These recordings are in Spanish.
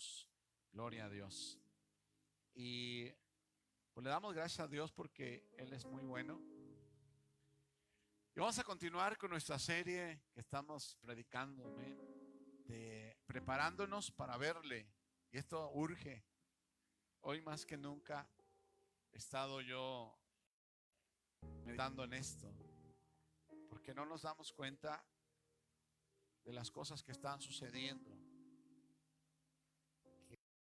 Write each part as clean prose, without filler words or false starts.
Dios. Gloria a Dios. Y pues le damos gracias a Dios porque Él es muy bueno. Y vamos a continuar con nuestra serie que estamos predicando, amén, de preparándonos para verle. Y esto urge. Hoy más que nunca he estado yo meditando en esto, porque no nos damos cuenta de las cosas que están sucediendo.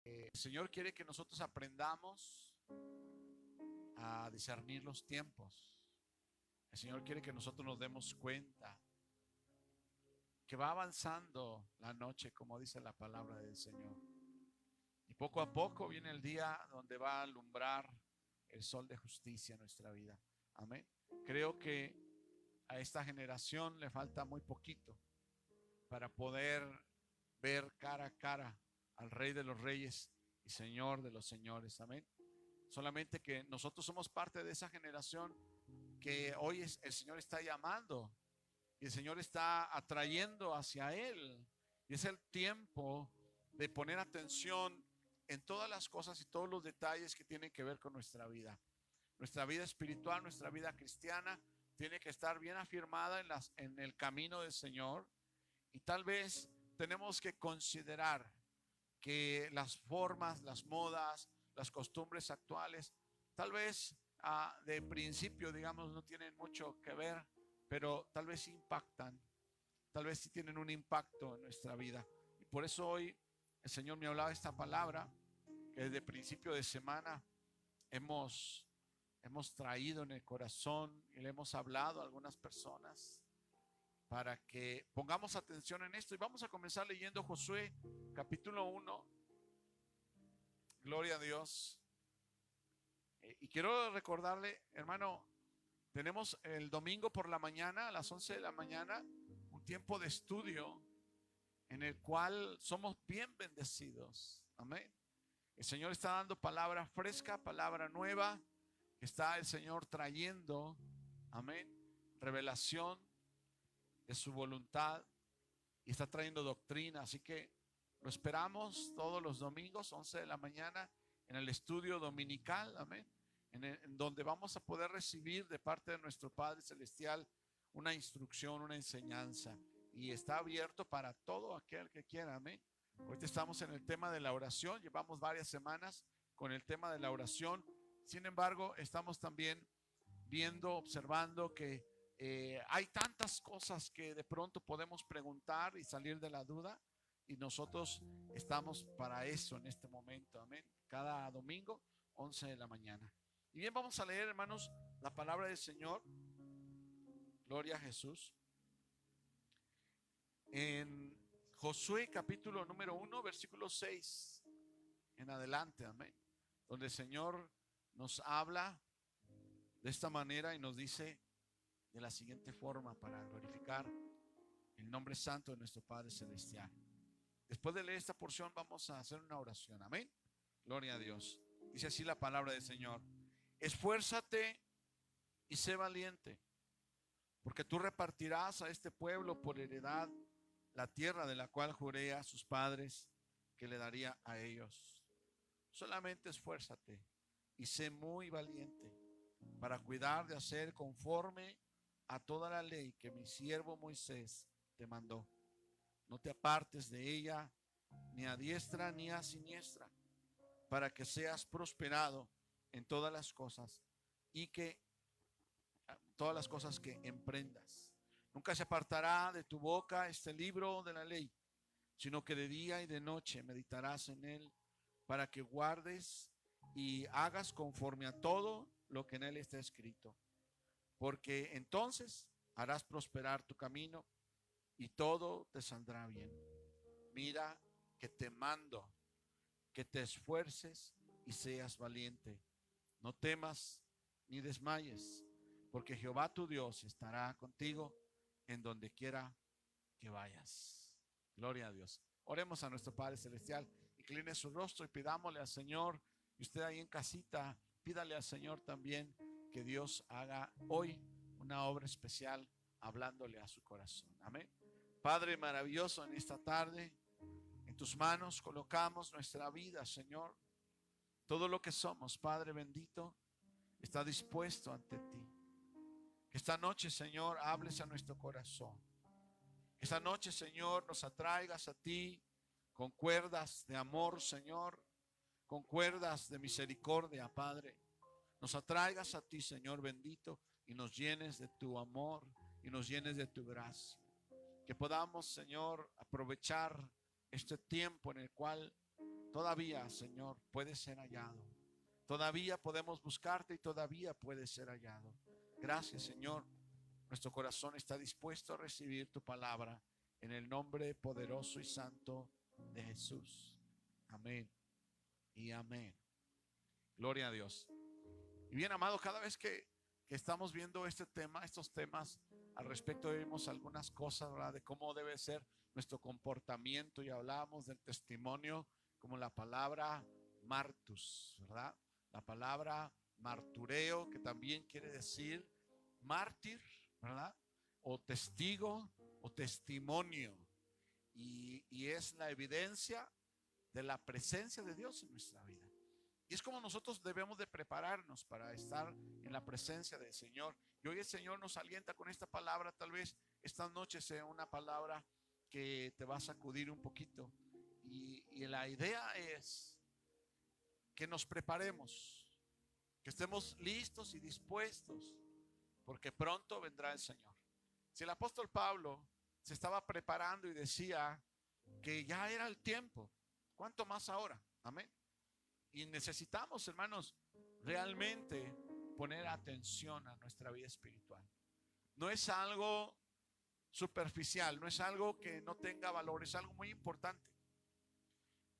El Señor quiere que nosotros aprendamos a discernir los tiempos. El Señor quiere que nosotros nos demos cuenta que va avanzando la noche, como dice la palabra del Señor. Y poco a poco viene el día donde va a alumbrar el sol de justicia en nuestra vida. Amén. Creo que a esta generación le falta muy poquito para poder ver cara a cara al Rey de los Reyes y Señor de los Señores. Amén. Solamente que nosotros somos parte de esa generación que hoy el Señor está llamando y el Señor está atrayendo hacia Él. Y es el tiempo de poner atención en todas las cosas y todos los detalles que tienen que ver con nuestra vida. Nuestra vida espiritual, nuestra vida cristiana tiene que estar bien afirmada en el camino del Señor. Y tal vez tenemos que considerar que las formas, las modas, las costumbres actuales, tal vez de principio, digamos, no tienen mucho que ver, pero tal vez impactan, tal vez sí tienen un impacto en nuestra vida. Y por eso hoy el Señor me hablaba de esta palabra que desde principio de semana hemos traído en el corazón y le hemos hablado a algunas personas para que pongamos atención en esto. Y vamos a comenzar leyendo Josué capítulo 1. Gloria a Dios. Y quiero recordarle, hermano, tenemos el domingo por la mañana, a las 11 de la mañana, un tiempo de estudio en el cual somos bien bendecidos. Amén. El Señor está dando palabra fresca, palabra nueva, que está el Señor trayendo, amén, revelación de su voluntad y está trayendo doctrina. Así que lo esperamos todos los domingos, 11 de la mañana, en el estudio dominical, amén, en donde vamos a poder recibir de parte de nuestro Padre Celestial una instrucción, una enseñanza. Y está abierto para todo aquel que quiera, amén. Ahorita estamos en el tema de la oración, llevamos varias semanas con el tema de la oración. Sin embargo, estamos también viendo, observando que hay tantas cosas que de pronto podemos preguntar y salir de la duda, y nosotros estamos para eso en este momento, amén. Cada domingo, 11 de la mañana. Y bien, vamos a leer, hermanos, la palabra del Señor. Gloria a Jesús. En Josué capítulo número 1, versículo 6 en adelante, amén. Donde el Señor nos habla de esta manera y nos dice de la siguiente forma para glorificar el nombre santo de nuestro Padre Celestial. Después de leer esta porción vamos a hacer una oración, amén. Gloria a Dios. Dice así la palabra del Señor: esfuérzate y sé valiente, porque tú repartirás a este pueblo por heredad la tierra de la cual juré a sus padres que le daría a ellos. Solamente esfuérzate y sé muy valiente para cuidar de hacer conforme a toda la ley que mi siervo Moisés te mandó. No te apartes de ella ni a diestra ni a siniestra, para que seas prosperado en todas las cosas y que todas las cosas que emprendas. Nunca se apartará de tu boca este libro de la ley, sino que de día y de noche meditarás en él, para que guardes y hagas conforme a todo lo que en él está escrito. Porque entonces harás prosperar tu camino y todo te saldrá bien. Mira que te mando que te esfuerces y seas valiente. No temas ni desmayes, porque Jehová tu Dios estará contigo en donde quiera que vayas. Gloria a Dios. Oremos a nuestro Padre Celestial. Incline su rostro y pidámosle al Señor. Y usted ahí en casita, pídale al Señor también que Dios haga hoy una obra especial hablándole a su corazón. Amén. Padre maravilloso, en esta tarde En tus manos colocamos nuestra vida, Señor. Todo lo que somos, Padre bendito, está dispuesto ante ti. Que esta noche, Señor, hables a nuestro corazón. Que esta noche, Señor, nos atraigas a ti con cuerdas de amor, Señor, con cuerdas de misericordia, Padre. Nos atraigas a ti, Señor bendito, y nos llenes de tu amor y nos llenes de tu gracia. Que podamos, Señor, aprovechar este tiempo en el cual todavía, Señor, puede ser hallado. Todavía podemos buscarte y todavía puede ser hallado. Gracias, Señor. Nuestro corazón está dispuesto a recibir tu palabra en el nombre poderoso y santo de Jesús. Amén y amén. Gloria a Dios. Y bien, amado, cada vez que estamos viendo este tema, estos temas, al respecto vimos algunas cosas, ¿verdad? De cómo debe ser nuestro comportamiento, y hablamos del testimonio como la palabra martus, ¿verdad? La palabra martureo, que también quiere decir mártir, ¿verdad? O testigo o testimonio. Y es la evidencia de la presencia de Dios en nuestra vida. Y es como nosotros debemos de prepararnos para estar en la presencia del Señor. Y hoy el Señor nos alienta con esta palabra. Tal vez esta noche sea una palabra que te va a sacudir un poquito. Y la idea es que nos preparemos, que estemos listos y dispuestos, porque pronto vendrá el Señor. Si el apóstol Pablo se estaba preparando y decía que ya era el tiempo, ¿cuánto más ahora? Amén. Y necesitamos, hermanos, realmente poner atención a nuestra vida espiritual. No es algo superficial, no es algo que no tenga valor, es algo muy importante.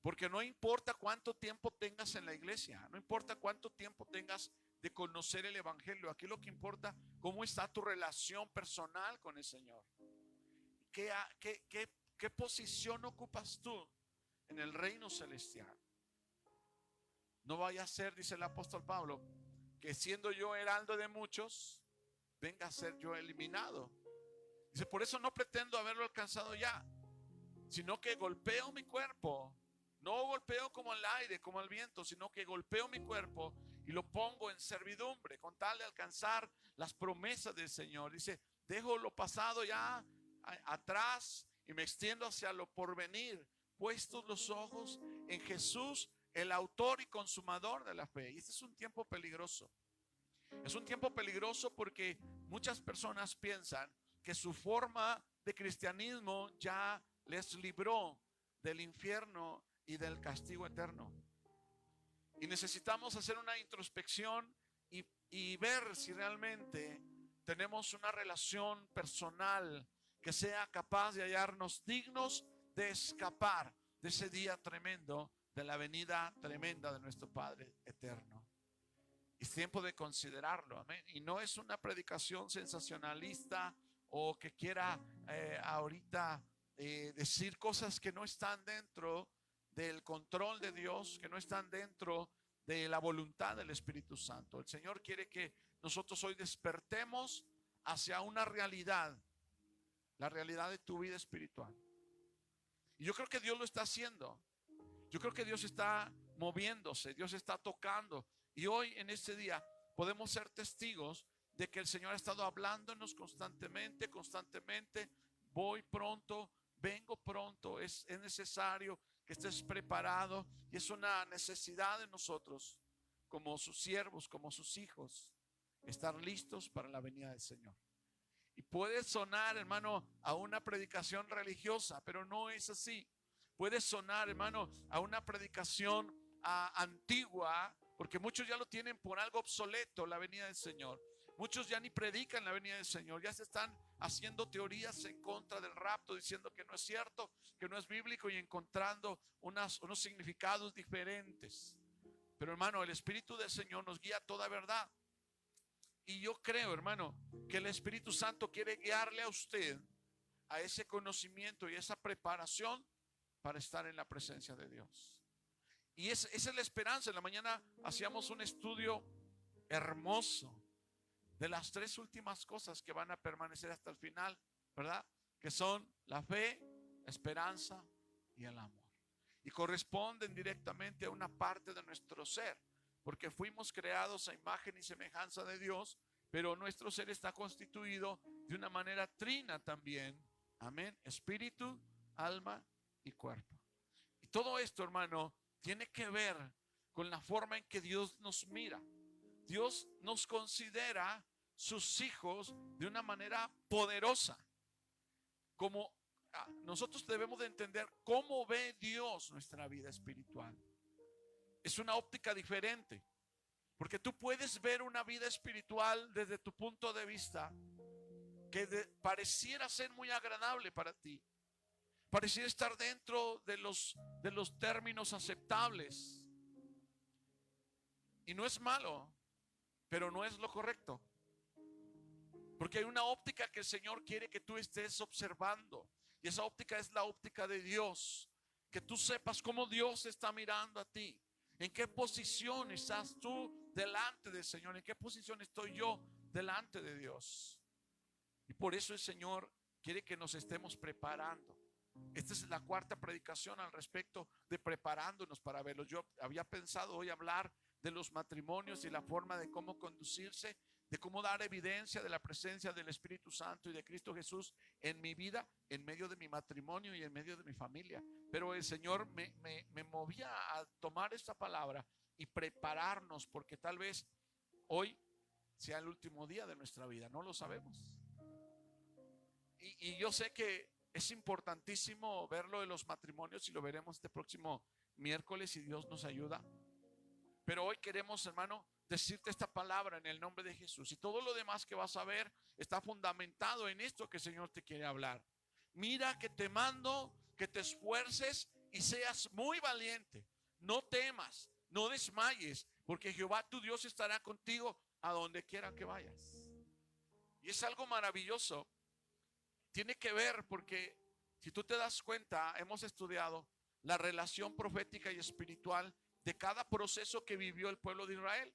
Porque no importa cuánto tiempo tengas en la iglesia, no importa cuánto tiempo tengas de conocer el evangelio, aquí lo que importa, cómo está tu relación personal con el Señor. ¿Qué posición ocupas tú en el reino celestial? No vaya a ser, dice el apóstol Pablo, que siendo yo heraldo de muchos, venga a ser yo eliminado. Dice, por eso no pretendo haberlo alcanzado ya, sino que golpeo mi cuerpo. No golpeo como el aire, como el viento, sino que golpeo mi cuerpo y lo pongo en servidumbre con tal de alcanzar las promesas del Señor. Dice, dejo lo pasado ya atrás y me extiendo hacia lo porvenir, puestos los ojos en Jesús, el autor y consumador de la fe. Y este es un tiempo peligroso. Es un tiempo peligroso porque muchas personas piensan que su forma de cristianismo ya les libró del infierno y del castigo eterno. Y necesitamos hacer una introspección y ver si realmente tenemos una relación personal que sea capaz de hallarnos dignos de escapar de ese día tremendo, de la venida tremenda de nuestro Padre eterno. Es tiempo de considerarlo, amén. Y no es una predicación sensacionalista o que quiera ahorita decir cosas que no están dentro del control de Dios, que no están dentro de la voluntad del Espíritu Santo. El Señor quiere que nosotros hoy despertemos hacia una realidad, la realidad de tu vida espiritual. Y yo creo que Dios lo está haciendo. Yo creo que Dios está moviéndose, Dios está tocando. Y hoy en este día podemos ser testigos de que el Señor ha estado hablándonos constantemente. Voy pronto, vengo pronto. Es necesario que estés preparado. Y es una necesidad de nosotros, como sus siervos, como sus hijos, estar listos para la venida del Señor. Y puede sonar, hermano, a una predicación religiosa, pero no es así. Puede sonar, hermano, a una predicación antigua, porque muchos ya lo tienen por algo obsoleto, la venida del Señor. Muchos ya ni predican la venida del Señor, ya se están haciendo teorías en contra del rapto, diciendo que no es cierto, que no es bíblico, y encontrando unos significados diferentes. Pero, hermano, el Espíritu del Señor nos guía a toda verdad. Y yo creo, hermano, que el Espíritu Santo quiere guiarle a usted a ese conocimiento y esa preparación para estar en la presencia de Dios. Y esa es la esperanza. En la mañana hacíamos un estudio hermoso de las tres últimas cosas que van a permanecer hasta el final, ¿verdad? Que son la fe, la esperanza y el amor. y corresponden directamente a una parte de nuestro ser, porque fuimos creados a imagen y semejanza de Dios, pero nuestro ser está constituido de una manera trina también. Amén. Espíritu, alma y cuerpo. Y todo esto, hermano, tiene que ver con la forma en que Dios nos mira. Dios nos considera sus hijos de una manera poderosa. Como nosotros debemos de entender cómo ve Dios nuestra vida espiritual. Es una óptica diferente, porque tú puedes ver una vida espiritual desde tu punto de vista que pareciera ser muy agradable para ti, pareciera estar dentro de los términos aceptables, y no es malo, pero no es lo correcto, porque hay una óptica que el Señor quiere que tú estés observando, y esa óptica es la óptica de Dios. Que tú sepas cómo Dios está mirando a ti, en qué posición estás tú delante del Señor, en qué posición estoy yo delante de Dios. Y por eso el Señor quiere que nos estemos preparando. Esta es la cuarta predicación al respecto de preparándonos para verlo. Yo había pensado hoy hablar de los matrimonios y la forma de cómo conducirse, de cómo dar evidencia de la presencia del Espíritu Santo y de Cristo Jesús en mi vida, en medio de mi matrimonio y en medio de mi familia. Pero el Señor me movía a tomar esta palabra y prepararnos, porque tal vez hoy sea el último día de nuestra vida, no lo sabemos. Y yo sé que es importantísimo ver lo de los matrimonios, y lo veremos este próximo miércoles si Dios nos ayuda. Pero hoy queremos, hermano, decirte esta palabra en el nombre de Jesús. Y todo lo demás que vas a ver está fundamentado en esto que el Señor te quiere hablar. Mira que te mando que te esfuerces y seas muy valiente. No temas, no desmayes, porque Jehová tu Dios estará contigo a donde quiera que vayas. Y es algo maravilloso. Tiene que ver, porque si tú te das cuenta, hemos estudiado la relación profética y espiritual de cada proceso que vivió el pueblo de Israel.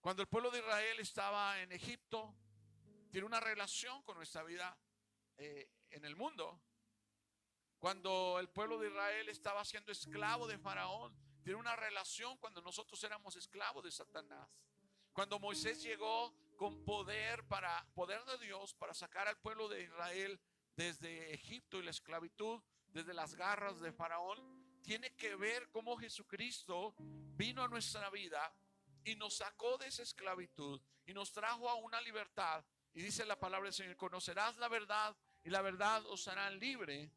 Cuando el pueblo de Israel estaba en Egipto, tiene una relación con nuestra vida en el mundo. Cuando el pueblo de Israel estaba siendo esclavo de Faraón, tiene una relación cuando nosotros éramos esclavos de Satanás. Cuando Moisés llegó con poder de Dios para sacar al pueblo de Israel desde Egipto y la esclavitud, desde las garras de Faraón, tiene que ver cómo Jesucristo vino a nuestra vida y nos sacó de esa esclavitud y nos trajo a una libertad. Y dice la palabra del Señor: conocerás la verdad y la verdad os hará libre.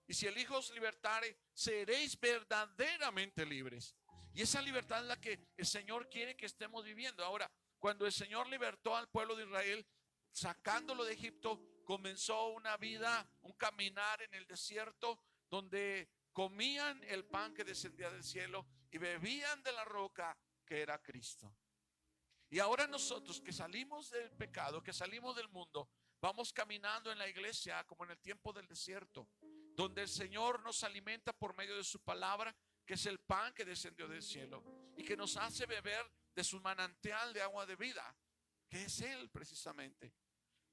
Y si el Hijo os libertare, seréis verdaderamente libres. Y esa libertad es la que el Señor quiere que estemos viviendo. Ahora, cuando el Señor libertó al pueblo de Israel, sacándolo de Egipto, comenzó una vida, un caminar en el desierto, donde comían el pan que descendía del cielo y bebían de la roca que era Cristo. Y ahora nosotros que salimos del pecado, que salimos del mundo, vamos caminando en la iglesia como en el tiempo del desierto, donde el Señor nos alimenta por medio de su palabra, que es el pan que descendió del cielo y que nos hace beber de su manantial de agua de vida, que es Él precisamente.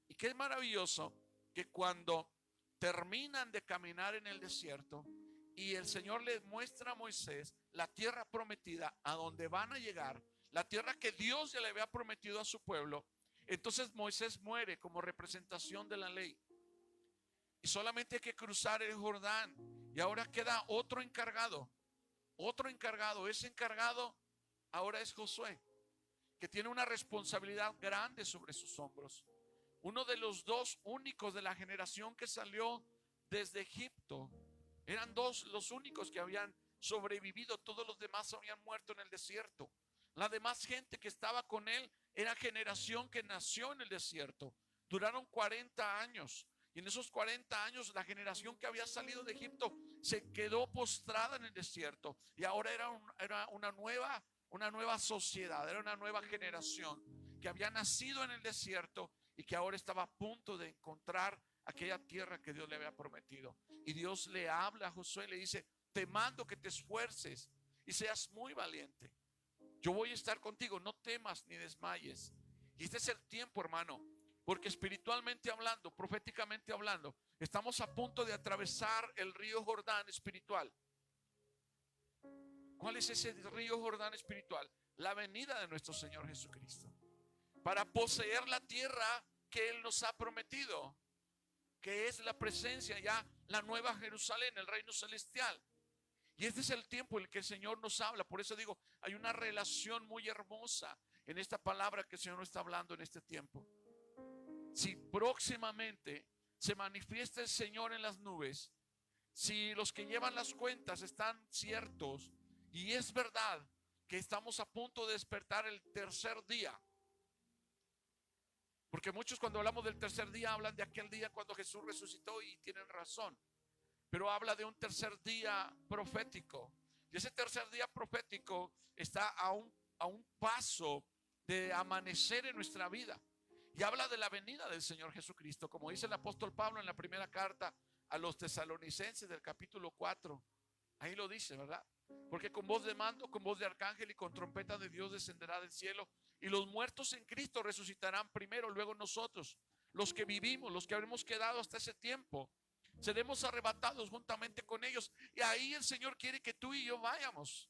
Y qué maravilloso que cuando terminan de caminar en el desierto y el Señor les muestra a Moisés la tierra prometida a donde van a llegar, la tierra que Dios ya le había prometido a su pueblo, entonces Moisés muere como representación de la ley. Y solamente hay que cruzar el Jordán. Y ahora queda otro encargado. Ese encargado ahora es Josué, que tiene una responsabilidad grande sobre sus hombros. Uno de los dos únicos de la generación que salió desde Egipto. Eran dos los únicos que habían sobrevivido. Todos los demás habían muerto en el desierto. La demás gente que estaba con él era generación que nació en el desierto. Duraron 40 años. Y en esos 40 años la generación que había salido de Egipto se quedó postrada en el desierto. Y ahora era una nueva sociedad, era una nueva generación que había nacido en el desierto y que ahora estaba a punto de encontrar aquella tierra que Dios le había prometido. Y Dios le habla a Josué, le dice: te mando que te esfuerces y seas muy valiente. Yo voy a estar contigo, no temas ni desmayes. Y este es el tiempo, hermano, porque espiritualmente hablando, proféticamente hablando, estamos a punto de atravesar el río Jordán espiritual. ¿Cuál es ese río Jordán espiritual? La venida de nuestro Señor Jesucristo, para poseer la tierra que Él nos ha prometido, que es la presencia, ya la nueva Jerusalén, el reino celestial. Y este es el tiempo en el que el Señor nos habla. Por eso digo, hay una relación muy hermosa en esta palabra que el Señor nos está hablando en este tiempo. Si próximamente se manifiesta el Señor en las nubes, si los que llevan las cuentas están ciertos y es verdad que estamos a punto de despertar el tercer día, porque muchos cuando hablamos del tercer día hablan de aquel día cuando Jesús resucitó y tienen razón, pero habla de un tercer día profético. Y ese tercer día profético está a un paso de amanecer en nuestra vida. Y habla de la venida del Señor Jesucristo, como dice el apóstol Pablo en la primera carta a los tesalonicenses del capítulo 4. Ahí lo dice, ¿verdad? Porque con voz de mando, con voz de arcángel y con trompeta de Dios descenderá del cielo, y los muertos en Cristo resucitarán primero, luego nosotros, los que vivimos, los que habremos quedado hasta ese tiempo, seremos arrebatados juntamente con ellos. Y ahí el Señor quiere que tú y yo vayamos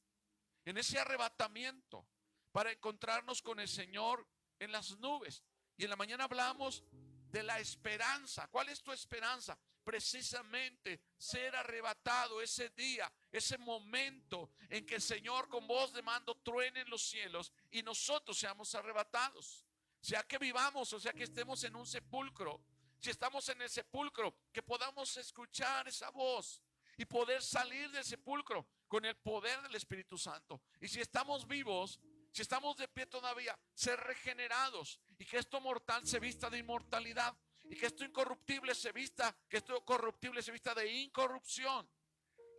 en ese arrebatamiento para encontrarnos con el Señor en las nubes. Y en la mañana hablamos de la esperanza. ¿Cuál es tu esperanza? Precisamente ser arrebatado ese día, ese momento en que el Señor con voz de mando truene en los cielos y nosotros seamos arrebatados. Sea que vivamos o sea que estemos en un sepulcro. Si estamos en el sepulcro, que podamos escuchar esa voz y poder salir del sepulcro con el poder del Espíritu Santo. Y si estamos vivos, si estamos de pie todavía, ser regenerados y que esto mortal se vista de inmortalidad y que esto incorruptible se vista, que esto corruptible se vista de incorrupción,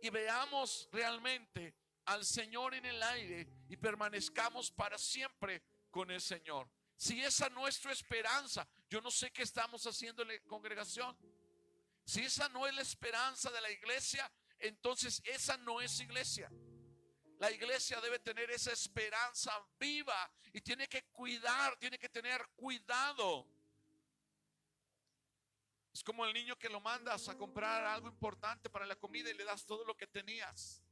y veamos realmente al Señor en el aire y permanezcamos para siempre con el Señor. Si esa no es tu esperanza, yo no sé qué estamos haciendo en la congregación. Si esa no es la esperanza de la iglesia, entonces esa no es iglesia. La iglesia debe tener esa esperanza viva y tiene que cuidar, tiene que tener cuidado. Es como el niño que lo mandas a comprar algo importante para la comida y le das todo lo que tenías.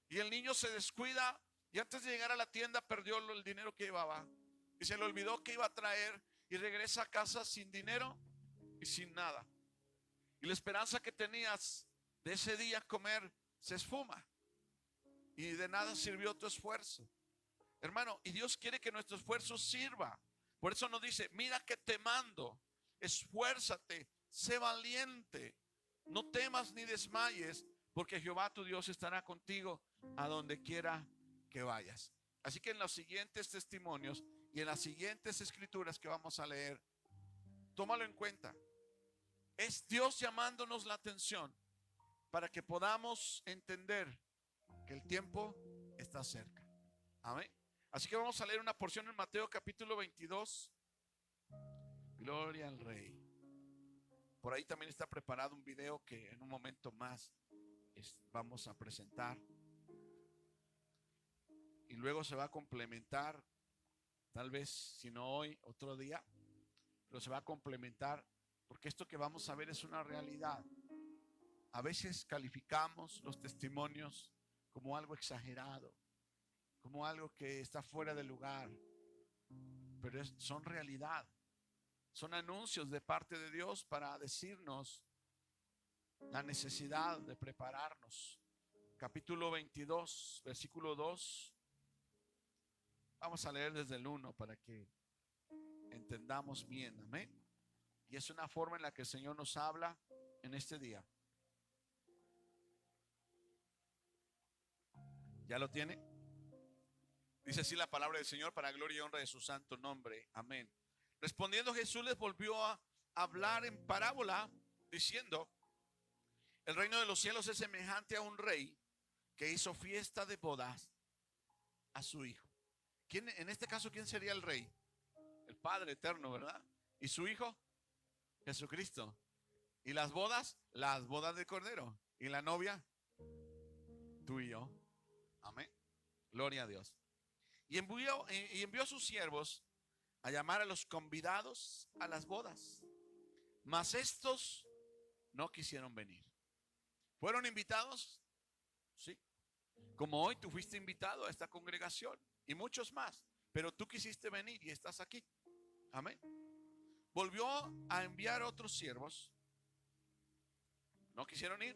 Y el niño se descuida y antes de llegar a la tienda perdió el dinero que llevaba. Y se le olvidó que iba a traer y regresa a casa sin dinero y sin nada. Y la esperanza que tenías de ese día comer se esfuma. Y de nada sirvió tu esfuerzo, hermano. Y Dios quiere que nuestro esfuerzo sirva. Por eso nos dice: mira que te mando, esfuérzate, sé valiente, no temas ni desmayes, porque Jehová tu Dios estará contigo a donde quiera que vayas. Así que en los siguientes testimonios y en las siguientes escrituras que vamos a leer, tómalo en cuenta. Es Dios llamándonos la atención para que podamos entender que el tiempo está cerca. Amén. Así que vamos a leer una porción en Mateo capítulo 22. Gloria al Rey. Por ahí también está preparado un video que en un momento más vamos a presentar. Y luego se va a complementar, tal vez si no hoy, otro día, pero se va a complementar, porque esto que vamos a ver es una realidad. A veces calificamos los testimonios como algo exagerado, como algo que está fuera de lugar, pero son realidad. Son anuncios de parte de Dios para decirnos la necesidad de prepararnos. Capítulo 22, versículo 2. Vamos a leer desde el 1 para que entendamos bien. Amén. Y es una forma en la que el Señor nos habla en este día. ¿Ya lo tiene? Dice así la palabra del Señor, para gloria y honra de su santo nombre. Amén. Respondiendo Jesús les volvió a hablar en parábola, diciendo: el reino de los cielos es semejante a un rey que hizo fiesta de bodas a su hijo. ¿Quién, en este caso, quién sería el rey? El Padre eterno, ¿verdad? ¿Y su hijo? Jesucristo. ¿Y las bodas? Las bodas del Cordero. ¿Y la novia? Tú y yo. Amén. Gloria a Dios. Y envió a sus siervos a llamar a los convidados a las bodas, mas estos no quisieron venir. ¿Fueron invitados? Sí. Como hoy tú fuiste invitado a esta congregación y muchos más, pero tú quisiste venir y estás aquí. Amén. Volvió a enviar otros siervos. No quisieron ir,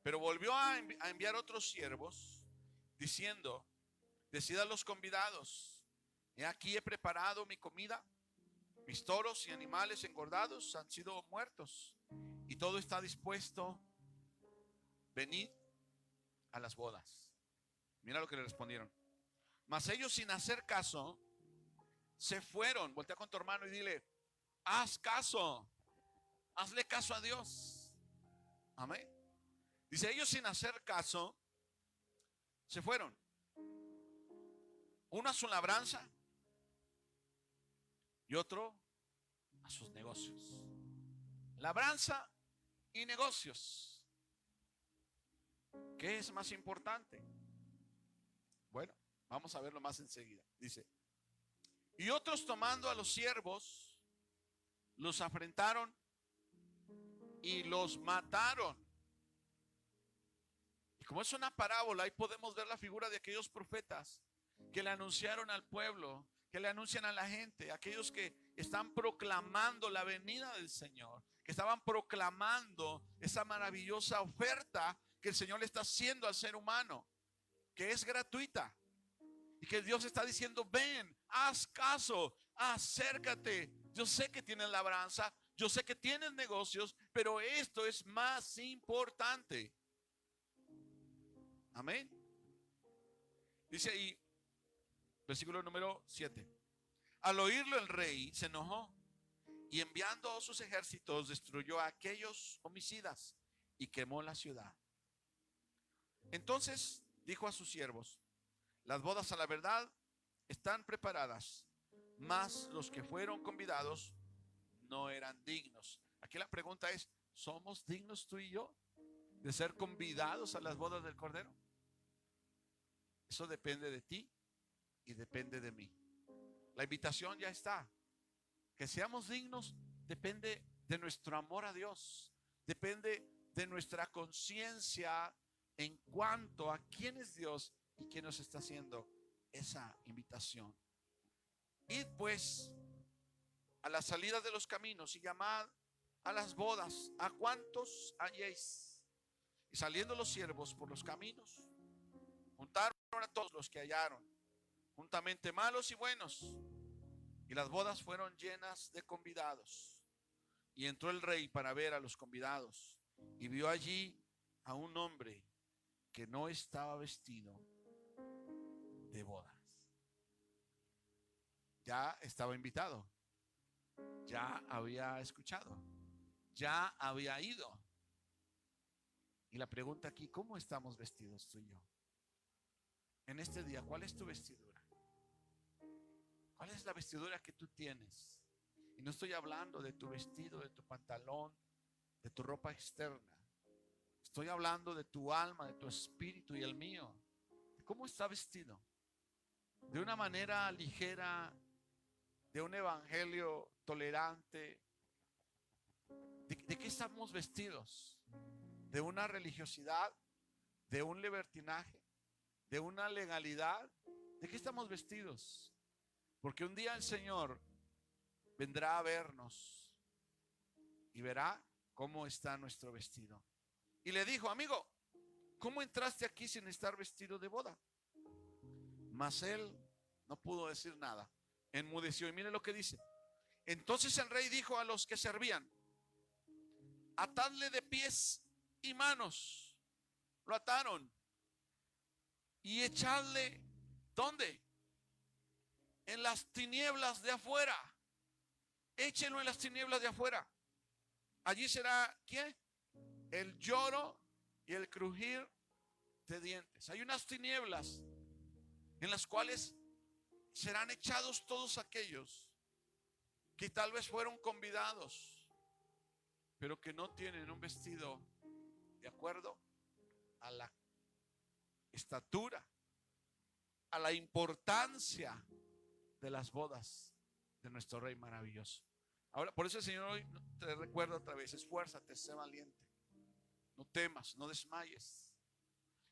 pero volvió a enviar otros siervos diciendo: decid a los convidados, he aquí he preparado mi comida, mis toros y animales engordados han sido muertos y todo está dispuesto, venid a las bodas. Mira lo que le respondieron. Mas ellos, sin hacer caso, se fueron. Voltea con tu hermano y dile: haz caso, hazle caso a Dios. Amén. Dice: ellos, sin hacer caso, se fueron. Uno a su labranza y otro a sus negocios. Labranza y negocios. ¿Qué es más importante? Bueno, vamos a verlo más enseguida. Dice: y otros, tomando a los siervos, los afrentaron y los mataron. Y como es una parábola, ahí podemos ver la figura de aquellos profetas que le anunciaron al pueblo, que le anuncian a la gente, aquellos que están proclamando la venida del Señor, que estaban proclamando esa maravillosa oferta que el Señor le está haciendo al ser humano, que es gratuita, y que Dios está diciendo: ven, haz caso, acércate. Yo sé que tienes labranza, yo sé que tienes negocios, pero esto es más importante. Amén. Dice ahí, versículo número 7. Al oírlo el rey se enojó y, enviando a sus ejércitos, destruyó a aquellos homicidas y quemó la ciudad. Entonces dijo a sus siervos: las bodas a la verdad están preparadas, mas los que fueron convidados no eran dignos. Aquí la pregunta es: ¿somos dignos tú y yo de ser convidados a las bodas del Cordero? Eso depende de ti y depende de mí. La invitación ya está. Que seamos dignos depende de nuestro amor a Dios, depende de nuestra conciencia en cuanto a quién es Dios y quién nos está haciendo esa invitación. Id pues a la salida de los caminos y llamad a las bodas a cuantos halléis. Y saliendo los siervos por los caminos, juntaron a todos los que hallaron, juntamente malos y buenos, y las bodas fueron llenas de convidados. Y entró el rey para ver a los convidados, y vio allí a un hombre que no estaba vestido de bodas. Ya estaba invitado, ya había escuchado, ya había ido. Y la pregunta aquí: ¿cómo estamos vestidos tú y yo? En este día, ¿cuál es tu vestidura? ¿Cuál es la vestidura que tú tienes? Y no estoy hablando de tu vestido, de tu pantalón, de tu ropa externa. Estoy hablando de tu alma, de tu espíritu y el mío. ¿Cómo está vestido? De una manera ligera, de un evangelio tolerante. ¿De qué estamos vestidos? ¿De una religiosidad? ¿De un libertinaje? ¿De una legalidad? ¿De qué estamos vestidos? Porque un día el Señor vendrá a vernos y verá cómo está nuestro vestido. Y le dijo: amigo, ¿cómo entraste aquí sin estar vestido de boda? Mas él no pudo decir nada, enmudeció. Y mire lo que dice: entonces el rey dijo a los que servían: atadle de pies y manos. Lo ataron y echadle, ¿dónde? En las tinieblas de afuera. Échenlo en las tinieblas de afuera. Allí será, ¿qué? El lloro y el crujir de dientes. Hay unas tinieblas en las cuales serán echados todos aquellos que tal vez fueron convidados, pero que no tienen un vestido de acuerdo a la estatura, a la importancia de las bodas de nuestro Rey maravilloso. Ahora, por eso el Señor hoy te recuerda otra vez: esfuérzate, sé valiente, no temas, no desmayes.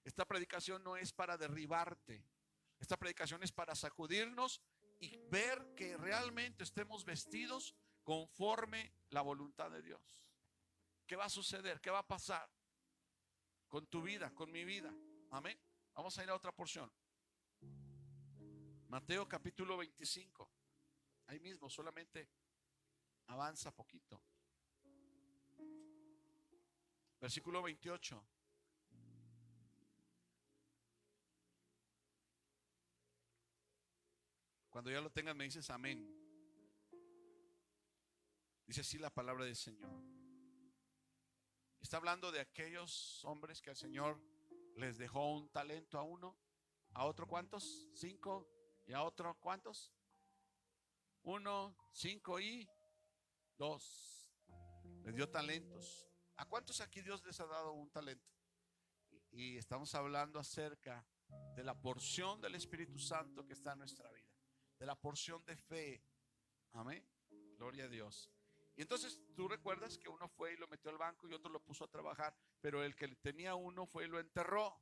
Esta predicación no es para derribarte. Esta predicación es para sacudirnos y ver que realmente estemos vestidos conforme la voluntad de Dios. ¿Qué va a suceder? ¿Qué va a pasar con tu vida, con mi vida? Amén. Vamos a ir a otra porción. Mateo capítulo 25. Ahí mismo, solamente avanza poquito. Versículo 28. Cuando ya lo tengas me dices amén. Dice así la palabra del Señor. Está hablando de aquellos hombres que el Señor les dejó un talento a uno, a otro ¿cuántos? 5, y a otro ¿cuántos? 1, 5 y 2. Les dio talentos. ¿A cuántos aquí Dios les ha dado un talento? Y estamos hablando acerca de la porción del Espíritu Santo que está en nuestra vida, de la porción de fe. Amén. Gloria a Dios. Y entonces tú recuerdas que uno fue y lo metió al banco y otro lo puso a trabajar, pero el que tenía uno fue y lo enterró.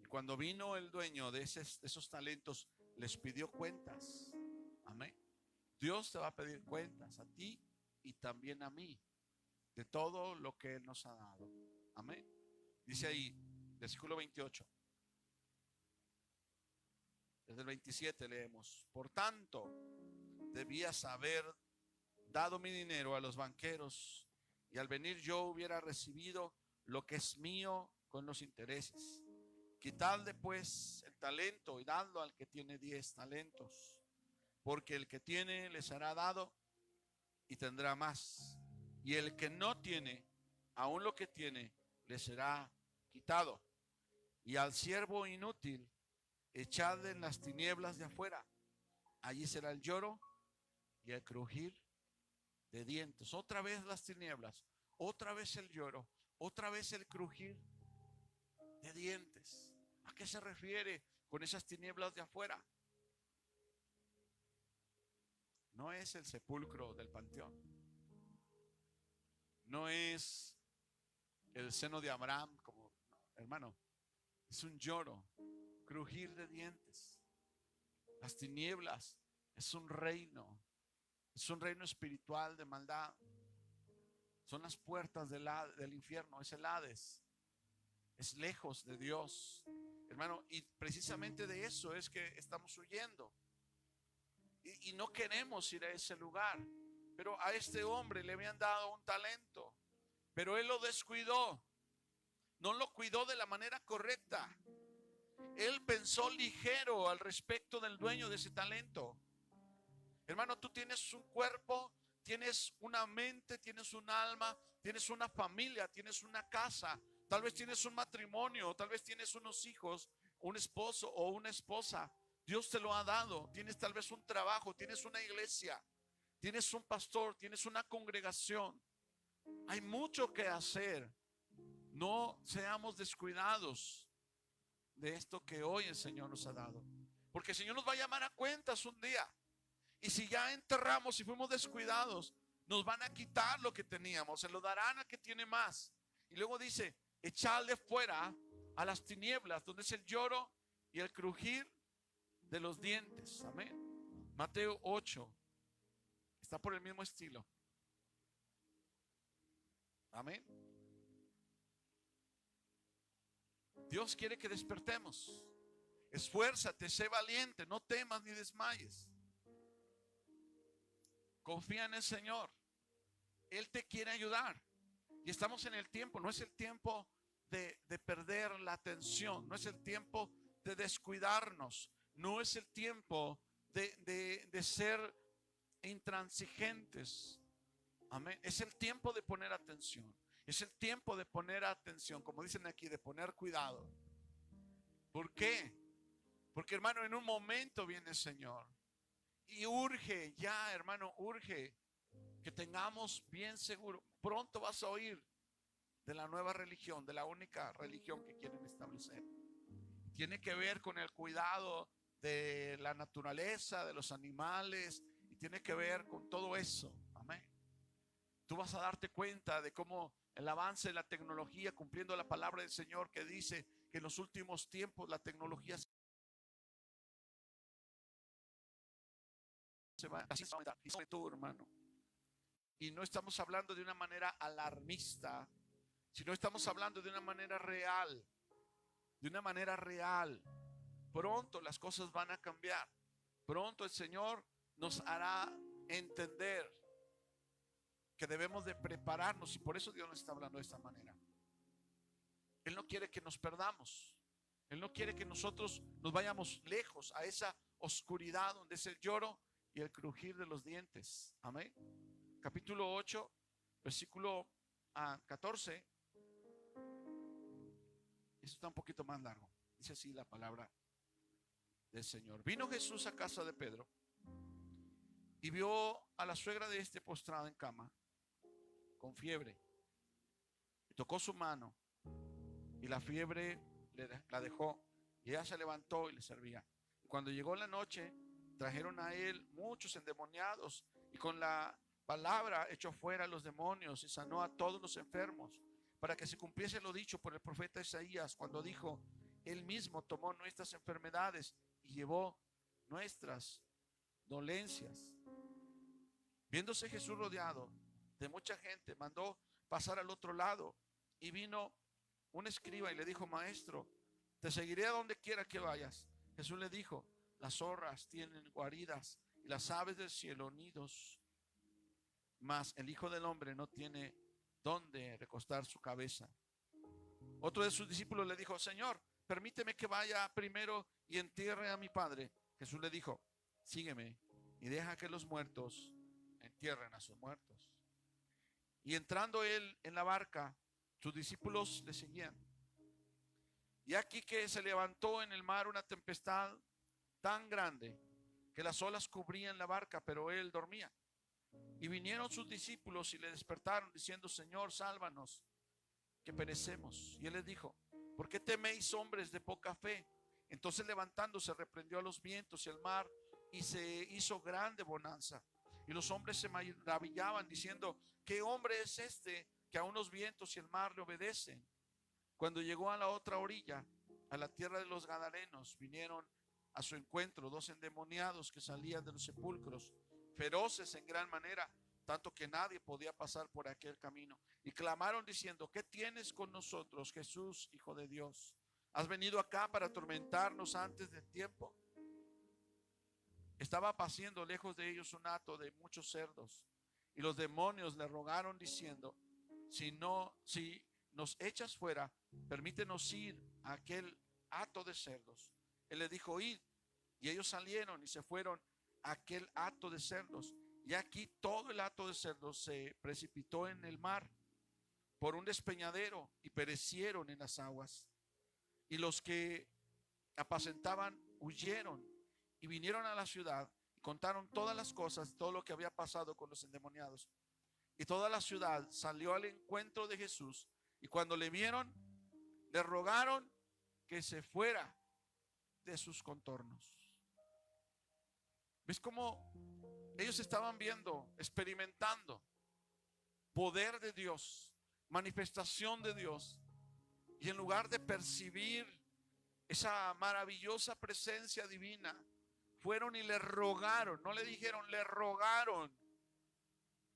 Y cuando vino el dueño de esos talentos, les pidió cuentas. Amén. Dios te va a pedir cuentas a ti y también a mí de todo lo que Él nos ha dado. Amén. Dice ahí, versículo 28. Desde el 27 leemos: por tanto, debías haber dado mi dinero a los banqueros, y al venir yo hubiera recibido lo que es mío con los intereses. Quitadle pues el talento y dadlo al que tiene 10 talentos, porque el que tiene le será dado y tendrá más, y el que no tiene, aún lo que tiene, le será quitado. Y al siervo inútil, echadle en las tinieblas de afuera, allí será el lloro y el crujir de dientes. Otra vez las tinieblas, otra vez el lloro, otra vez el crujir de dientes. ¿A qué se refiere con esas tinieblas de afuera? No es el sepulcro del panteón, no es el seno de Abraham, como hermano, es un lloro, crujir de dientes. Las tinieblas es un reino espiritual de maldad. Son las puertas del infierno, es el Hades, es lejos de Dios, hermano, y precisamente de eso es que estamos huyendo. Y no queremos ir a ese lugar. Pero a este hombre le habían dado un talento, pero él lo descuidó, no lo cuidó de la manera correcta. Él pensó ligero al respecto del dueño de ese talento. Hermano, tú tienes un cuerpo, tienes una mente, tienes un alma, tienes una familia, tienes una casa, tal vez tienes un matrimonio, tal vez tienes unos hijos, un esposo o una esposa. Dios te lo ha dado. Tienes tal vez un trabajo, tienes una iglesia, tienes un pastor, tienes una congregación. Hay mucho que hacer. No seamos descuidados de esto que hoy el Señor nos ha dado, porque el Señor nos va a llamar a cuentas un día. Y si ya enterramos y fuimos descuidados, nos van a quitar lo que teníamos, se lo darán al que tiene más. Y luego dice: echadle fuera a las tinieblas, donde es el lloro y el crujir de los dientes. Amén. Mateo 8 está por el mismo estilo. Amén. Dios quiere que despertemos. Esfuérzate, sé valiente, no temas ni desmayes. Confía en el Señor. Él te quiere ayudar. Y estamos en el tiempo, no es el tiempo de perder la atención, no es el tiempo de descuidarnos, no es el tiempo de ser intransigentes. Amén. Es el tiempo de poner atención. Es el tiempo de poner atención, como dicen aquí, de poner cuidado. ¿Por qué? Porque, hermano, en un momento viene el Señor. Y urge, ya, hermano, urge que tengamos bien seguro. Pronto vas a oír de la nueva religión, de la única religión que quieren establecer. Tiene que ver con el cuidado de la naturaleza, de los animales, y tiene que ver con todo eso. Amén. Tú vas a darte cuenta de cómo el avance de la tecnología, cumpliendo la palabra del Señor que dice que en los últimos tiempos la tecnología se va a aumentar. Y sobre todo, hermano, y no estamos hablando de una manera alarmista, sino estamos hablando de una manera real, de una manera real. Pronto las cosas van a cambiar. Pronto el Señor nos hará entender que debemos de prepararnos, y por eso Dios nos está hablando de esta manera. Él no quiere que nos perdamos. Él no quiere que nosotros nos vayamos lejos a esa oscuridad donde es el lloro y el crujir de los dientes. Amén. Capítulo 8, versículo 14. Esto está un poquito más largo. Dice así la palabra del Señor. Vino Jesús a casa de Pedro y vio a la suegra de este postrada en cama con fiebre. Y tocó su mano y la fiebre la dejó, y ella se levantó y le servía. Y cuando llegó la noche, trajeron a él muchos endemoniados, y con la palabra echó fuera a los demonios y sanó a todos los enfermos, para que se cumpliese lo dicho por el profeta Isaías, cuando dijo: él mismo tomó nuestras enfermedades y llevó nuestras dolencias. Viéndose Jesús rodeado de mucha gente, mandó pasar al otro lado, y vino un escriba y le dijo: maestro, te seguiré a donde quiera que vayas. Jesús le dijo: las zorras tienen guaridas y las aves del cielo nidos, mas el Hijo del Hombre no tiene dónde recostar su cabeza. Otro de sus discípulos le dijo: Señor, permíteme que vaya primero y entierre a mi padre. Jesús le dijo: sígueme y deja que los muertos entierren a sus muertos. Y entrando él en la barca, sus discípulos le seguían. Y aquí que se levantó en el mar una tempestad tan grande que las olas cubrían la barca, pero él dormía. Y vinieron sus discípulos y le despertaron diciendo: Señor, sálvanos, que perecemos. Y él les dijo: ¿por qué teméis, hombres de poca fe? Entonces levantándose reprendió a los vientos y al mar, y se hizo grande bonanza. Y los hombres se maravillaban diciendo: ¿qué hombre es este que aun los vientos y el mar le obedecen? Cuando llegó a la otra orilla, a la tierra de los Gadarenos, vinieron a su encuentro dos endemoniados que salían de los sepulcros, feroces en gran manera, tanto que nadie podía pasar por aquel camino. Y clamaron diciendo: ¿qué tienes con nosotros, Jesús, Hijo de Dios? ¿Has venido acá para atormentarnos antes del tiempo? Estaba paciendo lejos de ellos un hato de muchos cerdos, y los demonios le rogaron diciendo: si nos echas fuera, permítenos ir a aquel hato de cerdos. Él le dijo: id. Y ellos salieron y se fueron a aquel hato de cerdos. Y aquí todo el hato de cerdos se precipitó en el mar por un despeñadero y perecieron en las aguas. Y los que apacentaban huyeron y vinieron a la ciudad y contaron todas las cosas, todo lo que había pasado con los endemoniados. Y toda la ciudad salió al encuentro de Jesús, y cuando le vieron, le rogaron que se fuera de sus contornos. ¿Ves cómo ellos estaban viendo, experimentando poder de Dios, manifestación de Dios? Y en lugar de percibir esa maravillosa presencia divina, fueron y le rogaron, no le dijeron, le rogaron: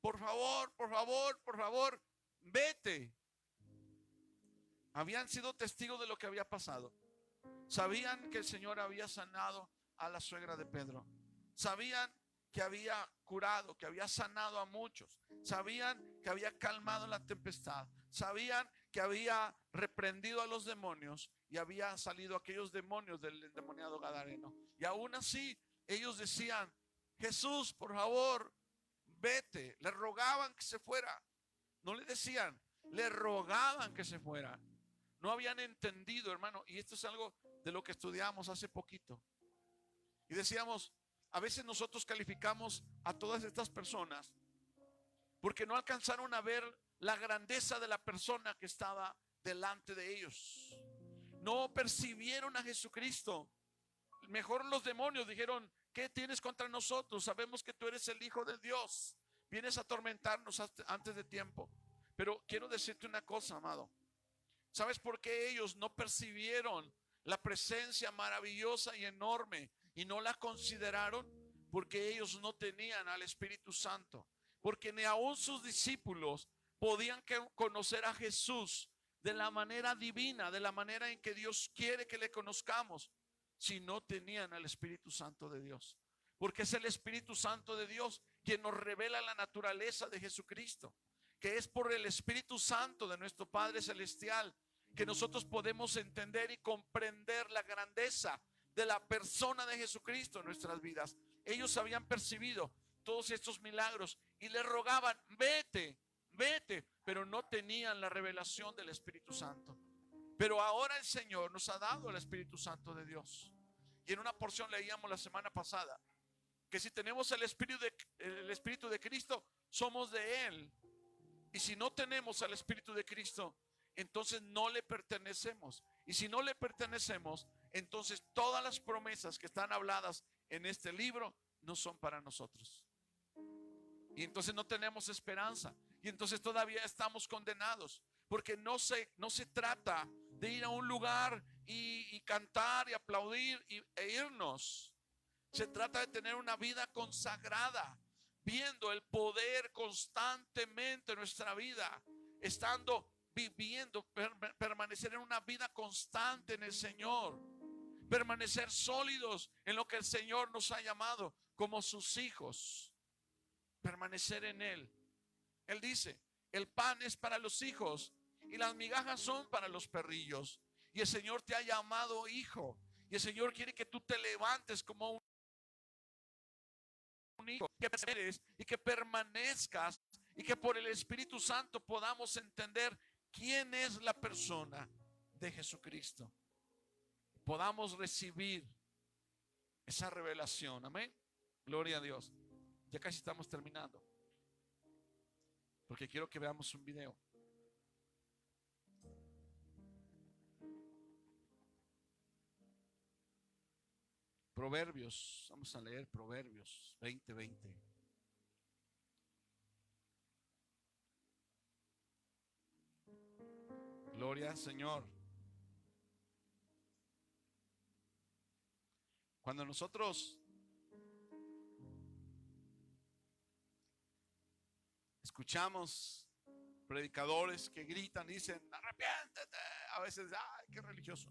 por favor, por favor, por favor, vete. Habían sido testigos de lo que había pasado. Sabían que el Señor había sanado a la suegra de Pedro. Sabían que había curado, que había sanado a muchos. Sabían que había calmado la tempestad. Sabían que había reprendido a los demonios y había salido aquellos demonios del endemoniado gadareno. Y aún así ellos decían: Jesús, por favor, vete. Le rogaban que se fuera. No le decían, le rogaban que se fuera. No habían entendido, hermano. Y esto es algo de lo que estudiamos hace poquito. Y decíamos, a veces nosotros calificamos a todas estas personas porque no alcanzaron a ver la grandeza de la persona que estaba delante de ellos. No percibieron a Jesucristo. Mejor los demonios dijeron: ¿qué tienes contra nosotros? Sabemos que tú eres el Hijo de Dios. Vienes a atormentarnos antes de tiempo. Pero quiero decirte una cosa, amado. ¿Sabes por qué ellos no percibieron la presencia maravillosa y enorme y no la consideraron? Porque ellos no tenían al Espíritu Santo. Porque ni aun sus discípulos podían conocer a Jesús de la manera divina, de la manera en que Dios quiere que le conozcamos, si no tenían al Espíritu Santo de Dios. Porque es el Espíritu Santo de Dios quien nos revela la naturaleza de Jesucristo, que es por el Espíritu Santo de nuestro Padre Celestial que nosotros podemos entender y comprender la grandeza de la persona de Jesucristo en nuestras vidas. Ellos habían percibido todos estos milagros y le rogaban, vete, vete, pero no tenían la revelación del Espíritu Santo. Pero ahora el Señor nos ha dado el Espíritu Santo de Dios. Y en una porción leíamos la semana pasada que si tenemos el Espíritu de Cristo, somos de Él. Y si no tenemos al Espíritu de Cristo, entonces no le pertenecemos. Y si no le pertenecemos, entonces todas las promesas que están habladas en este libro no son para nosotros. Y entonces no tenemos esperanza. Y entonces todavía estamos condenados. Porque no se trata de ir a un lugar y cantar y aplaudir e irnos. Se trata de tener una vida consagrada, viendo el poder constantemente en nuestra vida, estando viviendo, permanecer en una vida constante en el Señor, permanecer sólidos en lo que el Señor nos ha llamado como sus hijos, permanecer en Él. Él dice, el pan es para los hijos y las migajas son para los perrillos. Y el Señor te ha llamado hijo, y el Señor quiere que tú te levantes como un hijo, que perseveres y que permanezcas, y que por el Espíritu Santo podamos entender quién es la persona de Jesucristo, podamos recibir esa revelación. Amén, gloria a Dios. Ya casi estamos terminando, porque quiero que veamos un video. Proverbios, vamos a leer Proverbios 20:20. Gloria al Señor. Cuando nosotros escuchamos predicadores que gritan y dicen, arrepiéntete, a veces, ay, qué religioso.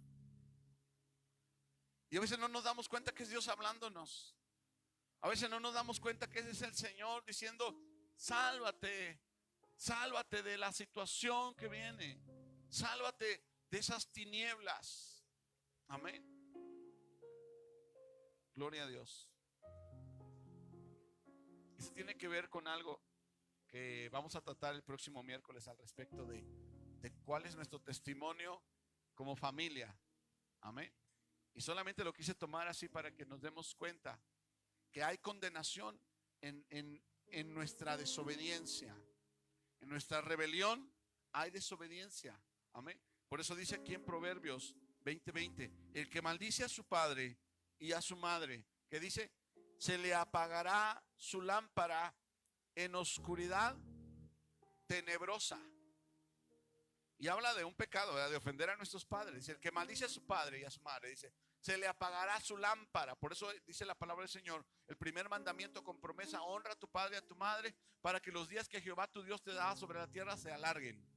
Y a veces no nos damos cuenta que es Dios hablándonos. A veces no nos damos cuenta que ese es el Señor diciendo, sálvate, sálvate de la situación que viene, sálvate de esas tinieblas. Amén. Gloria a Dios. Eso tiene que ver con algo que vamos a tratar el próximo miércoles al respecto de cuál es nuestro testimonio como familia. Amén. Y solamente lo quise tomar así para que nos demos cuenta que hay condenación en nuestra desobediencia. En nuestra rebelión hay desobediencia. Amén. Por eso dice aquí en Proverbios 20:20, el que maldice a su padre y a su madre, que dice, se le apagará su lámpara en oscuridad tenebrosa. Y habla de un pecado, ¿verdad? De ofender a nuestros padres. Dice, el que maldice a su padre y a su madre, dice, se le apagará su lámpara. Por eso dice la palabra del Señor, el primer mandamiento con promesa, honra a tu padre y a tu madre, para que los días que Jehová tu Dios te da sobre la tierra se alarguen.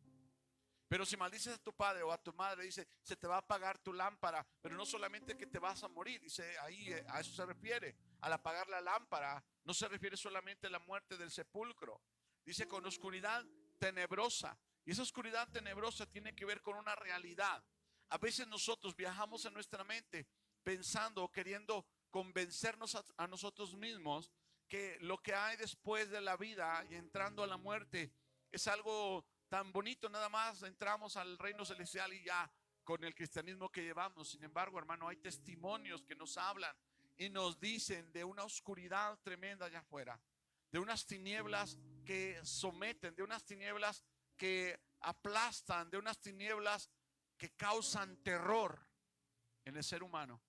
Pero si maldices a tu padre o a tu madre, dice, se te va a apagar tu lámpara. Pero no solamente que te vas a morir, dice ahí, a eso se refiere. Al apagar la lámpara, no se refiere solamente a la muerte del sepulcro. Dice con oscuridad tenebrosa. Y esa oscuridad tenebrosa tiene que ver con una realidad. A veces nosotros viajamos en nuestra mente pensando o queriendo convencernos a nosotros mismos que lo que hay después de la vida y entrando a la muerte es algo tan bonito. Nada más entramos al reino celestial y ya, con el cristianismo que llevamos. Sin embargo, hermano, hay testimonios que nos hablan y nos dicen de una oscuridad tremenda allá afuera, de unas tinieblas que someten, de unas tinieblas que aplastan, de unas tinieblas que causan terror en el ser humano.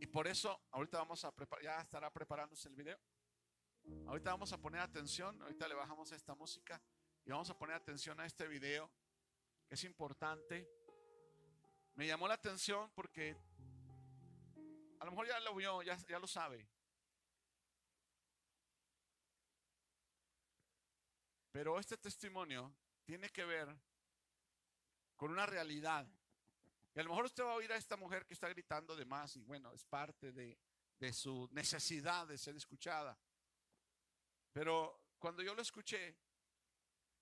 Y por eso ahorita vamos a preparar, ya estará preparándose el video. Ahorita vamos a poner atención, ahorita le bajamos a esta música Y vamos a poner atención a este video, que es importante. Me llamó la atención porque a lo mejor ya lo vio, ya lo sabe. Pero este testimonio tiene que ver con una realidad. Y a lo mejor usted va a oír a esta mujer que está gritando de más y bueno, es parte de su necesidad de ser escuchada. Pero cuando yo lo escuché,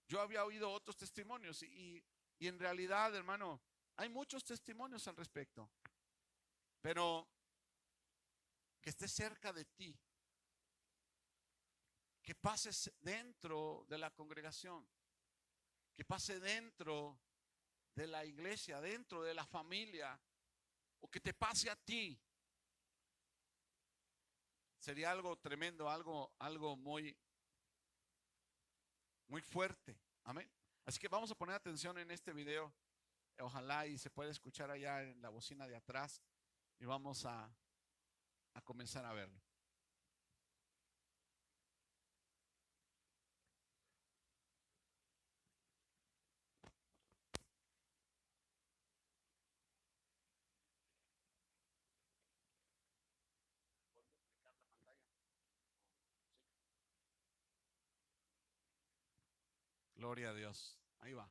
yo había oído otros testimonios y en realidad, hermano, hay muchos testimonios al respecto. Pero que esté cerca de ti, que pases dentro de la congregación, que pase dentro de la iglesia, dentro de la familia, o que te pase a ti. Sería algo tremendo, algo muy, muy fuerte. Amén. Así que vamos a poner atención en este video. Ojalá y se pueda escuchar allá en la bocina de atrás. Y vamos a comenzar a verlo. Gloria a Dios. Ahí va.